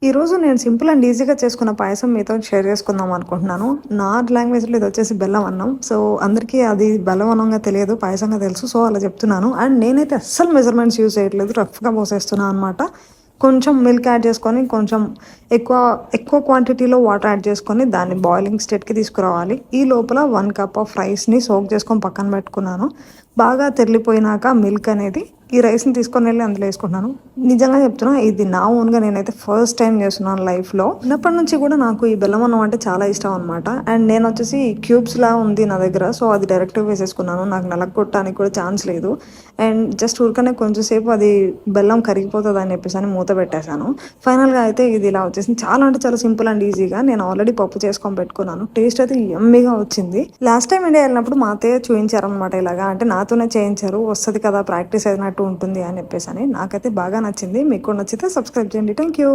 ఈరోజు నేను simple and ఈజీగా చేసుకున్న పాయసం మీతో షేర్ చేసుకుందాం అనుకుంటున్నాను. నా లాంగ్వేజ్‌లో ఇదొచ్చేసి బెల్లం అన్నం. సో, అందరికీ అది బెల్లం అన్నంగా తెలియదు. పాయసంగా తెలుసు. సో, అలా చెప్తున్నాను. అండ్ నేనైతే అస్సలు మెజర్‌మెంట్స్ యూజ్ చేయట్లేదు. రఫ్‌గా పోసేస్తున్నా అనమాట. కొంచెం మిల్క్ యాడ్ చేసుకొని, కొంచెం ఎక్కువ ఎక్కువ క్వాంటిటీలో వాటర్ యాడ్ చేసుకొని, దాన్ని బాయిలింగ్ స్టేట్‌కి తీసుకురావాలి. ఈ లోపల 1 కప్ ఆఫ్ రైస్‌ని సోక్ చేసుకొని పక్కన పెట్టుకున్నాను. బాగా తెర్లిపోయినాక మిల్క్ అనేది ఈ రైస్‌ని తీసుకొనెళ్ళి అందులో ఏసుకుంటున్నాను. నిజంగా చెప్తున్నా, ఇది నా ఓన్‌గా నేనైతే ఫస్ట్ టైం చేస్తున్నాను లైఫ్‌లో. చిన్నప్పటి నుంచి కూడా నాకు ఈ బెల్లం అన్నం అంటే చాలా ఇష్టం అనమాట. అండ్ నేనొచ్చేసి క్యూబ్స్‌లా ఉంది నా దగ్గర. సో, అది డైరెక్ట్‌గా వేసేసుకున్నాను. నాకు నలగొట్టడానికి కూడా ఛాన్స్ లేదు. అండ్ జస్ట్ ఊరికనే కొంచెం సేపు అది బెల్లం కరిగిపోతదని చెప్పేసని మూత పెట్టేశాను. ఫైనల్‌గా అయితే ఇది ఇలా వచ్చేసింది. చాలా అంటే చాలా సింపుల్ అండ్ ఈజీగా. నేను ఆల్రెడీ పప్పు చేసుకొని పెట్టుకున్నాను. టేస్ట్ అయితే యమ్మీగా వచ్చింది. లాస్ట్ టైం ఇండియా వెళ్ళినప్పుడు మా అత్తయ్య చూయించారనమాట ఇలాగా. అంటే నాతోనే చేయించారు. వస్తది కదా! ప్రాక్టీస్ అయినట్టు ఉంటుంది అని చెప్పేసని. నాకైతే బాగా నచ్చింది. మీకు కూడా నచ్చితే సబ్స్క్రైబ్ చేయండి. Thank you.